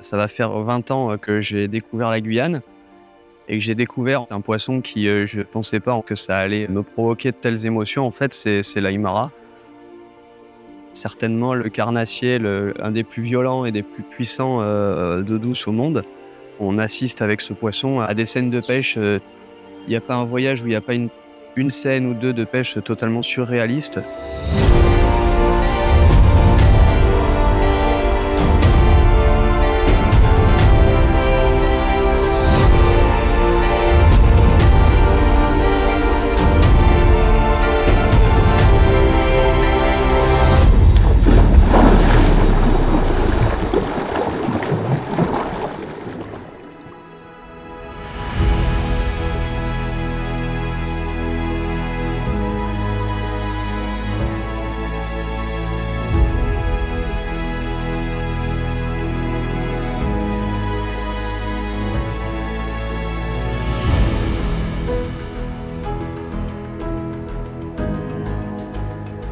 Ça va faire 20 ans que j'ai découvert la Guyane et que j'ai découvert un poisson qui, je ne pensais pas que ça allait me provoquer de telles émotions. En fait, c'est l'aïmara. Certainement le carnassier, un des plus violents et des plus puissants d'eau douce au monde. On assiste avec ce poisson à des scènes de pêche. Il n'y a pas un voyage où il n'y a pas une scène ou deux de pêche totalement surréaliste.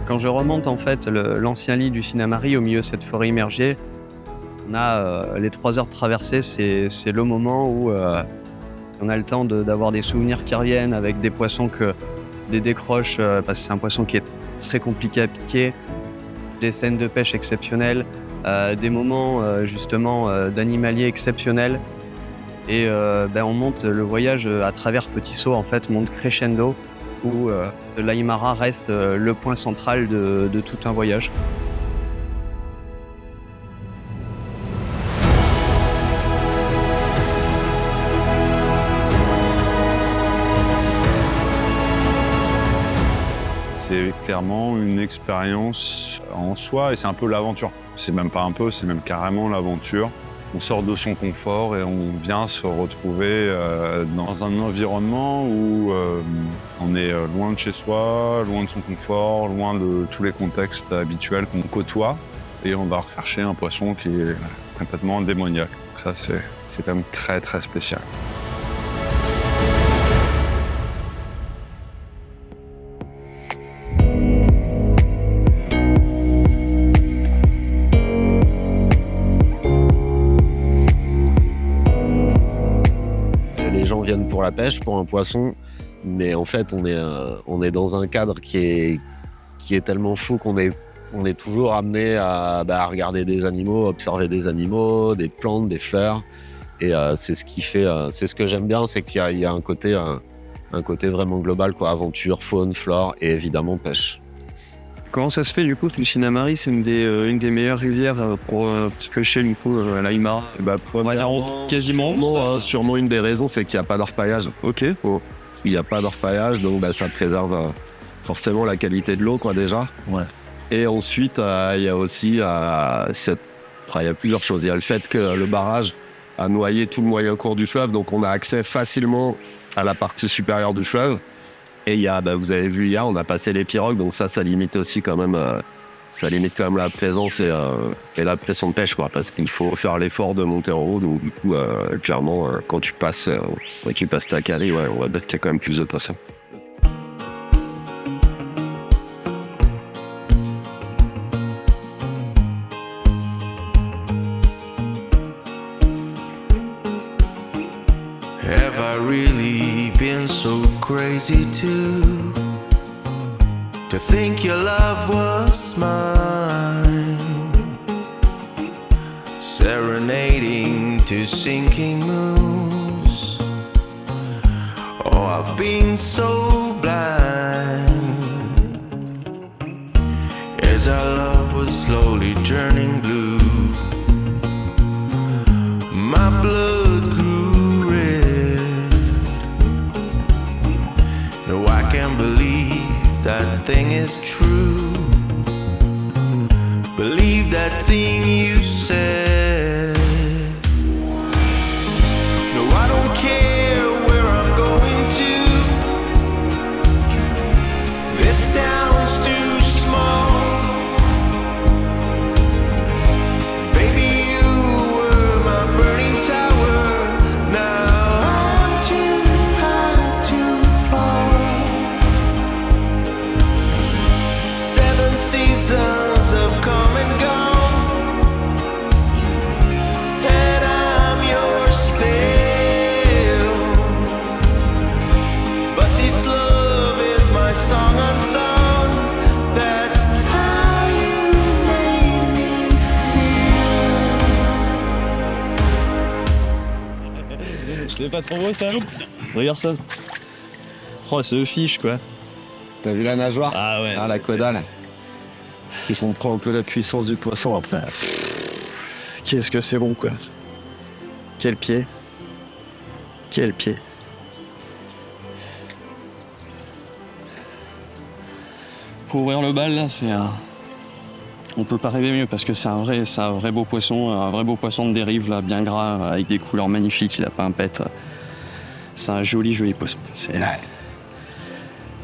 Quand je remonte en fait l'ancien lit du Sinnamary au milieu de cette forêt immergée, on a les 3 heures de traversée, c'est le moment où on a le temps d'avoir des souvenirs qui reviennent avec des poissons des décroches, parce que c'est un poisson qui est très compliqué à piquer, des scènes de pêche exceptionnelles, des moments justement d'animaliers exceptionnels. Et on monte le voyage à travers Petit Saut, en fait, monte crescendo, où l'aïmara reste le point central de tout un voyage. C'est clairement une expérience en soi et c'est un peu l'aventure. C'est même pas un peu, c'est même carrément l'aventure. On sort de son confort et on vient se retrouver dans un environnement où on est loin de chez soi, loin de son confort, loin de tous les contextes habituels qu'on côtoie. Et on va rechercher un poisson qui est complètement démoniaque. Ça, c'est quand même très, très spécial. Les gens viennent pour la pêche, pour un poisson, mais en fait, on est dans un cadre qui est tellement fou qu'on est toujours amené à regarder des animaux, observer des animaux, des plantes, des fleurs. Et c'est ce qui fait, c'est ce que j'aime bien, c'est qu'il y a un côté vraiment global, quoi, aventure, faune, flore et évidemment pêche. Comment ça se fait du coup que le Sinnamary c'est une des meilleures rivières pour pêcher du coup l'aïmara? Quasiment. Sûrement une des raisons, c'est qu'il n'y a pas d'orpaillage. Ok. Il n'y a pas d'orpaillage, donc ça préserve forcément la qualité de l'eau, quoi, déjà. Ouais. Et ensuite, il y a aussi il y a plusieurs choses. Il y a le fait que le barrage a noyé tout le moyen cours du fleuve, donc on a accès facilement à la partie supérieure du fleuve. Et il y a, vous avez vu hier, on a passé les pirogues, donc ça limite aussi quand même, la présence et la pression de pêche, quoi, parce qu'il faut faire l'effort de monter en haut. Donc du coup, clairement, quand tu passes ta calée, ouais, on va dire qu'il y a quand même plus de poissons. Have I really been so crazy to think your love was mine? Serenading to sinking moons. Oh, I've been so blind as our love was slowly turning blue. My blood grew red. No, I can't believe that thing is true. Believe that thing you said. No, I don't care where I'm going to. This town's too small. Baby, you were my burning tower. Now I'm too high to fall. 7 seasons have come and gone. C'est pas trop beau ça? Regarde ça. Oh, ce fiche quoi. T'as vu la nageoire? Ah ouais. Ah, la caudale. Qui comprend un peu la puissance du poisson après. Qu'est-ce que c'est bon quoi. Quel pied. Quel pied. Pour ouvrir le bal là, c'est un... On peut pas rêver mieux parce que c'est un vrai beau poisson de dérive là, bien gras, avec des couleurs magnifiques, il a pas un pet. C'est un joli poisson.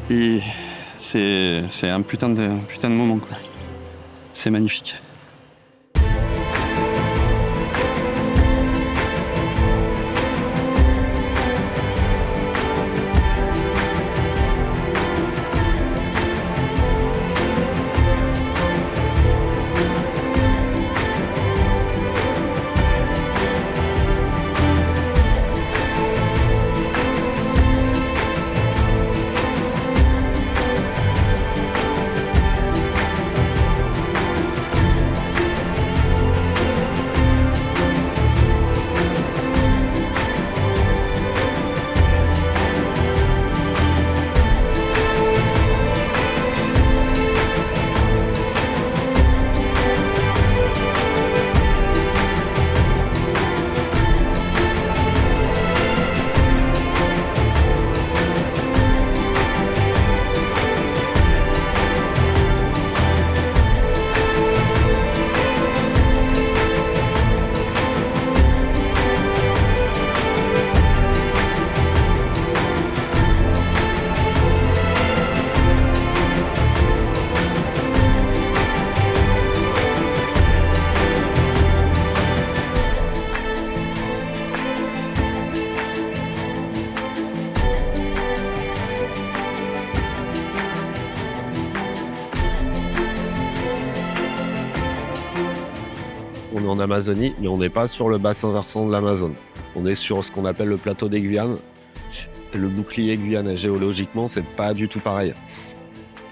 Et c'est un putain de moment quoi. C'est magnifique. On est en Amazonie, mais on n'est pas sur le bassin versant de l'Amazone. On est sur ce qu'on appelle le plateau des Guyanes. Le bouclier guyanais, géologiquement, c'est pas du tout pareil.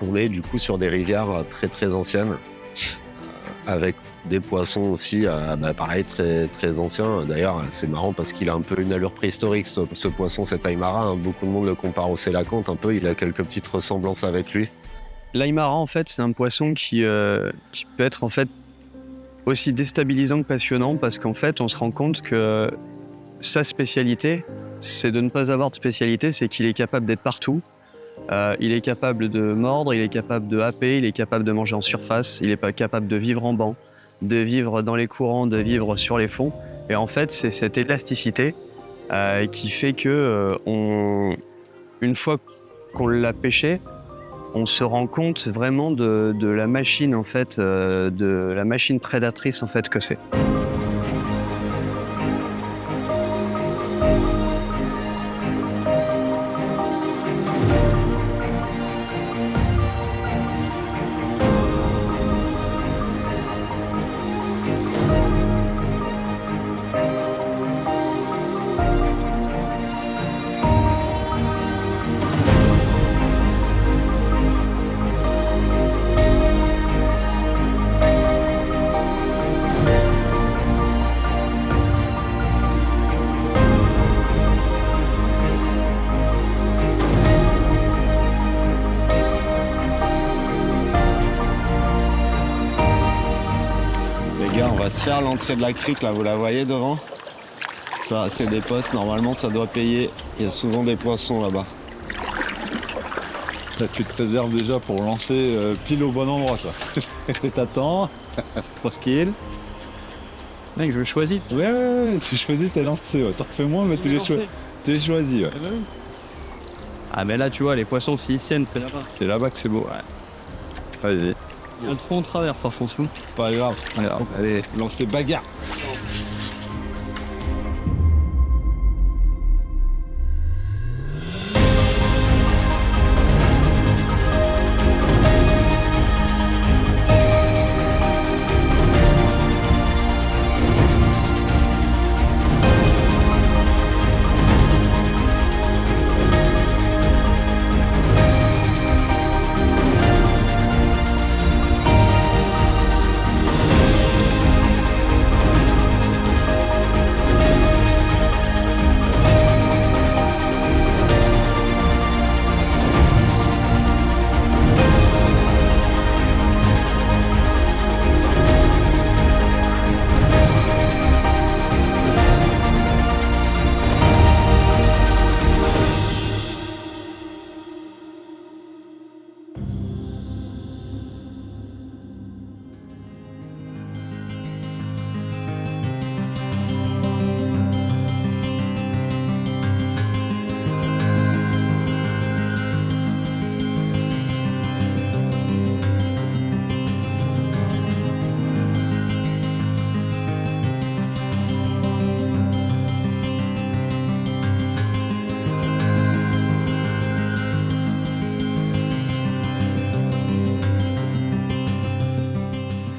On est du coup sur des rivières très anciennes, avec des poissons aussi, pareil, très anciens. D'ailleurs, c'est marrant parce qu'il a un peu une allure préhistorique, ce poisson, cet aymara. Hein. Beaucoup de monde le compare au sélacanthe un peu, il a quelques petites ressemblances avec lui. L'aymara, en fait, c'est un poisson qui peut être en fait aussi déstabilisant que passionnant parce qu'en fait, on se rend compte que sa spécialité, c'est de ne pas avoir de spécialité, c'est qu'il est capable d'être partout. Il est capable de mordre, il est capable de happer, il est capable de manger en surface, il est pas capable de vivre en banc, de vivre dans les courants, de vivre sur les fonds. Et en fait, c'est cette élasticité qui fait que une fois qu'on l'a pêché, on se rend compte vraiment de la machine en fait, de la machine prédatrice en fait que c'est. On va se faire l'entrée de la crique, là, vous la voyez devant? Ça, c'est des postes, normalement ça doit payer. Il y a souvent des poissons là-bas. Là, tu te réserves déjà pour lancer pile au bon endroit, ça. T'attends, tranquille. Mec, je le choisis. Ouais, tu choisis tes lancers. Ouais. T'en refais moins, mais tu les choisis. Ouais. Ah mais là tu vois les poissons s'ils tiennent, c'est là-bas. C'est là-bas que c'est beau. Ouais. Vas-y. Il y a le fond au travers par contre. Pas grave. Allez, lancez bagarre.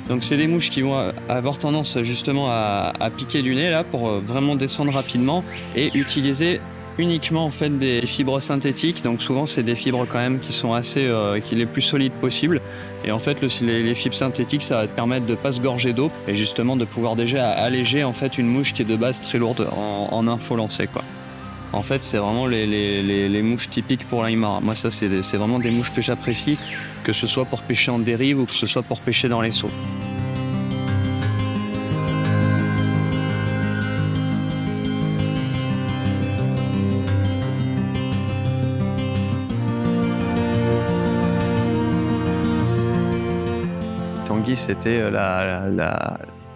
Donc c'est des mouches qui vont avoir tendance justement à piquer du nez là pour vraiment descendre rapidement et utiliser uniquement en fait des fibres synthétiques. Donc souvent c'est des fibres quand même qui sont assez qui les plus solides possibles. Et en fait les fibres synthétiques ça va te permettre de pas se gorger d'eau et justement de pouvoir déjà alléger en fait une mouche qui est de base très lourde en info lancée quoi. En fait c'est vraiment les mouches typiques pour l'Aymara. Moi ça c'est vraiment des mouches que j'apprécie, que ce soit pour pêcher en dérive ou que ce soit pour pêcher dans les seaux. Tanguy, c'était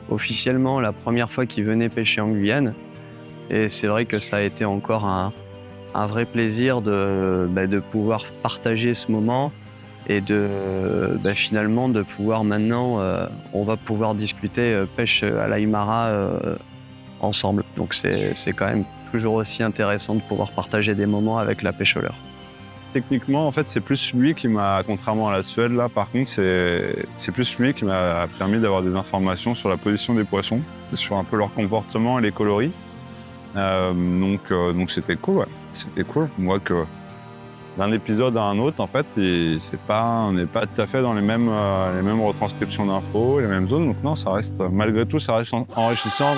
officiellement la première fois qu'il venait pêcher en Guyane. Et c'est vrai que ça a été encore un vrai plaisir de pouvoir partager ce moment et finalement de pouvoir maintenant, on va pouvoir discuter pêche à l'Aymara ensemble. Donc c'est quand même toujours aussi intéressant de pouvoir partager des moments avec la pêche au leurre. Techniquement, en fait, c'est plus lui qui m'a, contrairement à la Suède, là, par contre, c'est plus lui qui m'a permis d'avoir des informations sur la position des poissons, sur un peu leur comportement et les coloris. Donc c'était cool, ouais. C'était cool. On voit que d'un épisode à un autre, en fait, on n'est pas tout à fait dans les mêmes retranscriptions d'infos, les mêmes zones. Donc non, ça reste, malgré tout, ça reste enrichissant.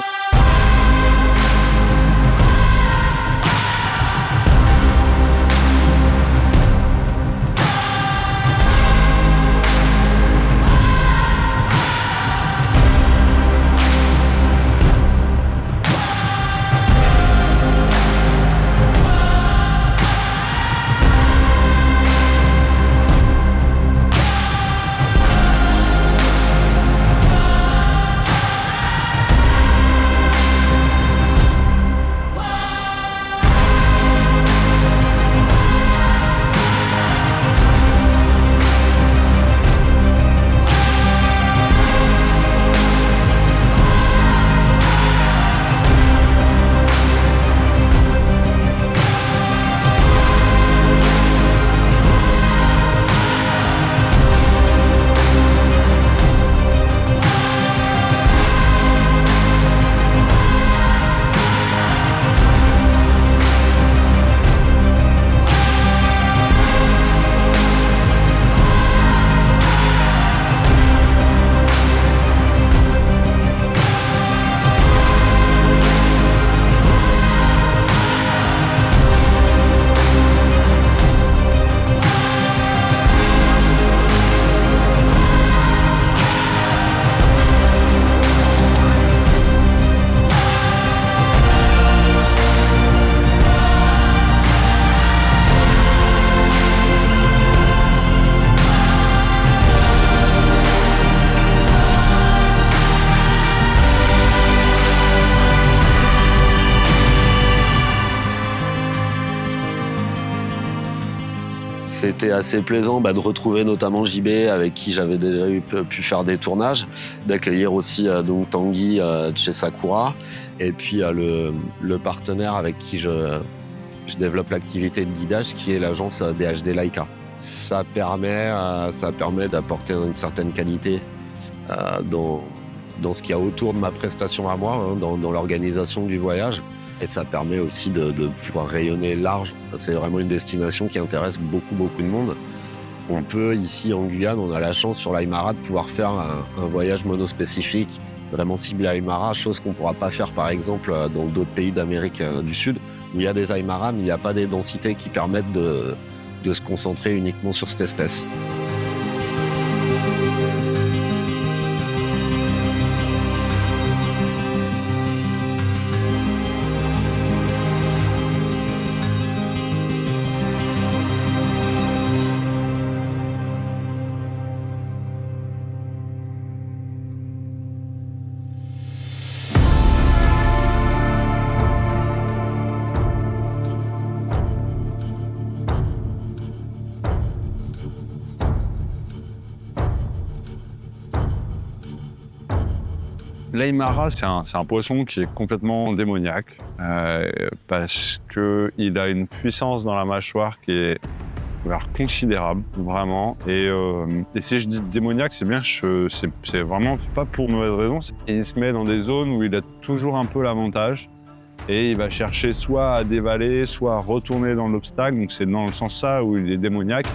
C'était assez plaisant de retrouver notamment JB avec qui j'avais déjà pu faire des tournages, d'accueillir aussi donc Tanguy de chez Sakura et puis le partenaire avec qui je développe l'activité de guidage qui est l'agence DHD Laika. Ça permet d'apporter une certaine qualité dans ce qu'il y a autour de ma prestation à moi, dans l'organisation du voyage. Et ça permet aussi de pouvoir rayonner large. C'est vraiment une destination qui intéresse beaucoup de monde. On peut, ici en Guyane, on a la chance sur l'Aymara de pouvoir faire un voyage monospécifique, vraiment ciblé à l'Aymara, chose qu'on ne pourra pas faire par exemple dans d'autres pays d'Amérique du Sud, où il y a des Aymaras, mais il n'y a pas des densités qui permettent de se concentrer uniquement sur cette espèce. L'Aymara, c'est un poisson qui est complètement démoniaque parce qu'il a une puissance dans la mâchoire qui est découvert considérable, vraiment. Et si je dis démoniaque, c'est bien, c'est vraiment pas pour mauvaise raison. Il se met dans des zones où il a toujours un peu l'avantage. Et il va chercher soit à dévaler, soit à retourner dans l'obstacle. Donc c'est dans le sens ça où il est démoniaque.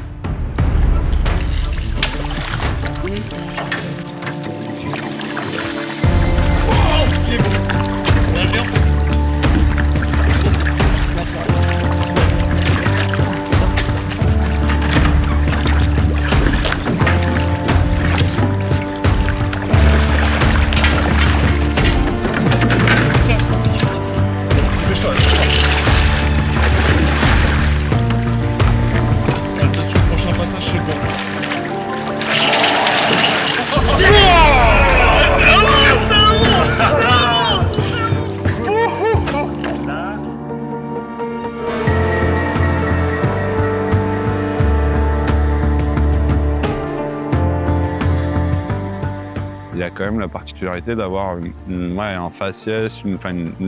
Il y a quand même la particularité d'avoir un faciès, une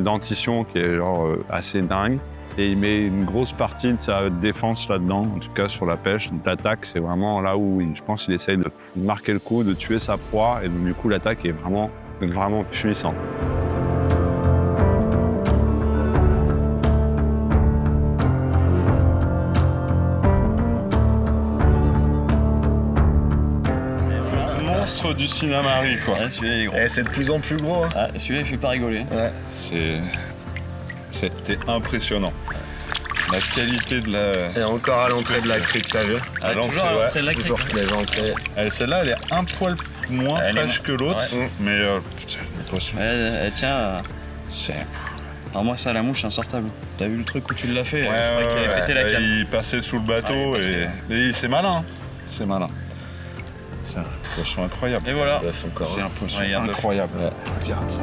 dentition qui est assez dingue. Et il met une grosse partie de sa défense là-dedans, en tout cas sur la pêche. Donc l'attaque, c'est vraiment là où je pense qu'il essaye de marquer le coup, de tuer sa proie. Et donc, du coup, l'attaque est vraiment puissante. Monstre du Sinnamary, quoi. Ouais, celui-là, il est gros. Et c'est de plus en plus gros. Hein. Ah, celui-là, il fait pas rigoler. Ouais. C'était impressionnant. La qualité de la... Et encore à l'entrée de la crique, t'as vu? Ah, toujours à l'entrée de la crique. Toujours les entrées. Celle-là, elle est un poil moins fraîche que l'autre, ouais. mais putain, Elle tient. c'est... Alors moi, ça, la mouche, insortable. T'as vu le truc où tu l'as fait? Ouais, je crois qu'il avait pété la canne. il passait sous le bateau et c'est malin. C'est malin. C'est un poisson incroyable. Et voilà. C'est un poisson Regarde. incroyable. Regarde ça.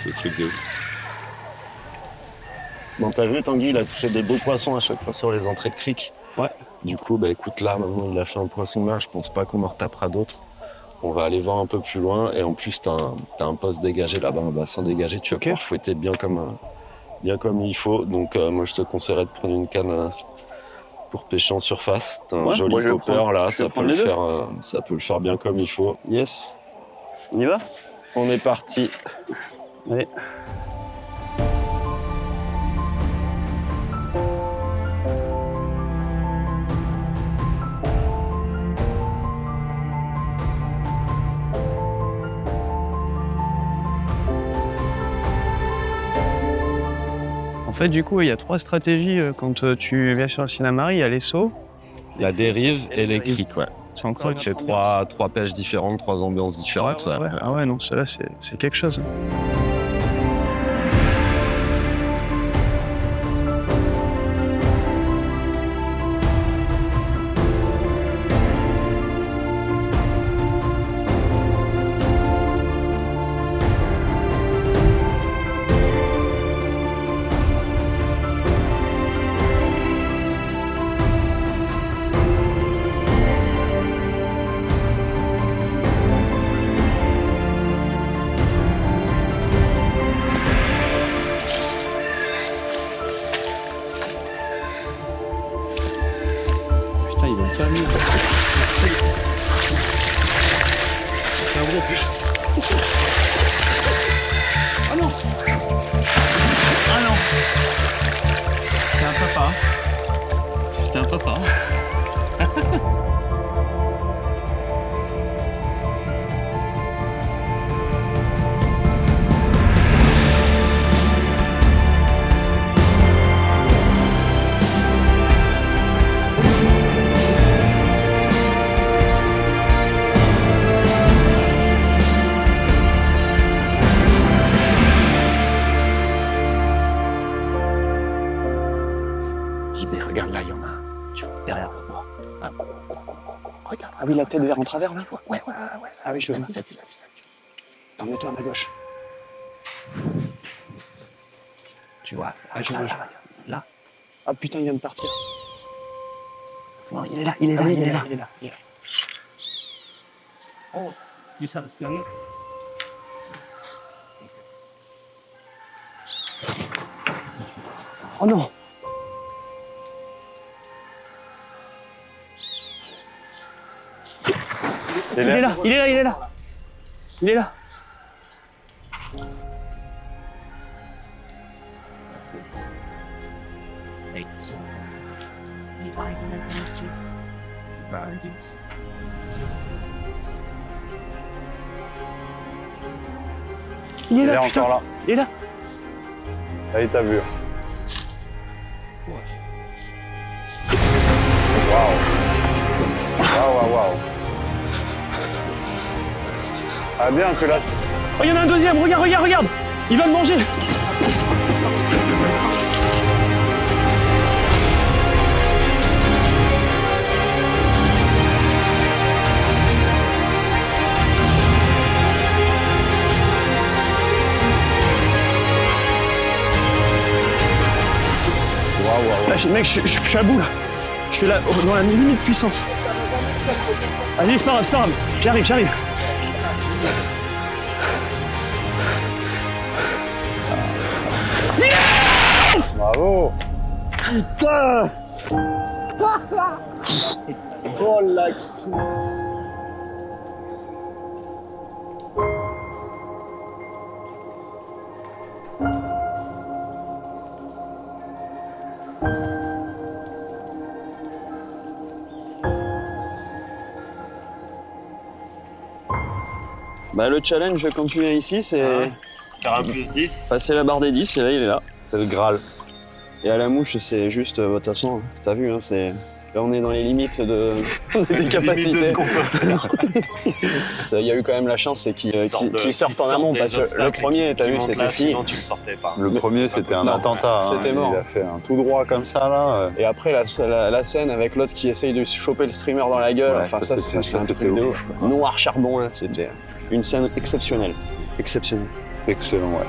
C'est le truc de ouf. Bon, t'as vu, Tanguy, il a touché des beaux poissons à chaque fois sur les entrées de crique. Ouais. Du coup, bah écoute, là, maintenant, il a fait un poisson là, je pense pas qu'on en retapera d'autres. On va aller voir un peu plus loin, et en plus, t'as un poste dégagé là-bas, un bassin dégagé, tu vas pouvoir fouetter bien comme il faut. Donc, moi, je te conseillerais de prendre une canne pour pêcher en surface. T'as un joli popper là, ça peut le faire bien comme il faut. Yes. On y va? On est parti. Allez. En fait, du coup, il y a 3 stratégies quand tu viens sur le Sinnamary. Il y a les sauts. La dérive et les criques, ouais. C'est encore C'est trois pêches différentes, 3 ambiances différentes. Ouais. Ah ouais, non, celle-là, c'est quelque chose. Putain, ils vont pas mieux. C'est un gros putain. Ah non. Ah non. C'est un papa. C'est un papa. Mais regarde là, il y en a un. Tu vois, derrière moi. Un gros. Regarde. Ah oui, la tête vers en travers là. Ouais. Ah oui, je le vois. Vas-y. Attends, mets-toi à ma gauche. Tu vois. Ah, je vois. Là. Ah putain, il vient de partir. Non, il est là, il est là, il est là, il est là. Oh, du ça, c'est bien. Oh non! Il est là, il est là, il est là. Il est là. Il est là, putain. encore là. Il est là. Là, il t'a vu. Waouh. Waouh, waouh. Ah bien, tu l'as. Oh, il y en a un deuxième, regarde, regarde, regarde. Il va le manger. Là, mec, je suis à bout là. Je suis là, dans la limite puissance. Vas-y, c'est pas grave, c'est pas grave. J'arrive, j'arrive. Yes! Bravo. Putain! Oh l'action! Bah, le challenge quand tu viens ici, c'est Faire un plus 10. passer la barre des 10 et là il est là. C'est le Graal. Et à la mouche, c'est juste, de toute façon, t'as vu, hein, c'est. Là, on est dans les limites des capacités. Il y a eu quand même la chance, c'est qu'ils sortent en amont, parce que le premier, t'as vu, c'était fini. Sinon, tu ne sortais pas. Le premier, c'était un attentat. C'était mort. Il a fait un tout droit comme ça, là. Et après, la scène avec l'autre qui essaye de choper le streamer dans la gueule, Ouais, enfin, ça, c'est un c'était truc de ouf. ouf. Noir charbon, là, c'était une scène exceptionnelle. Exceptionnelle. Excellent, ouais.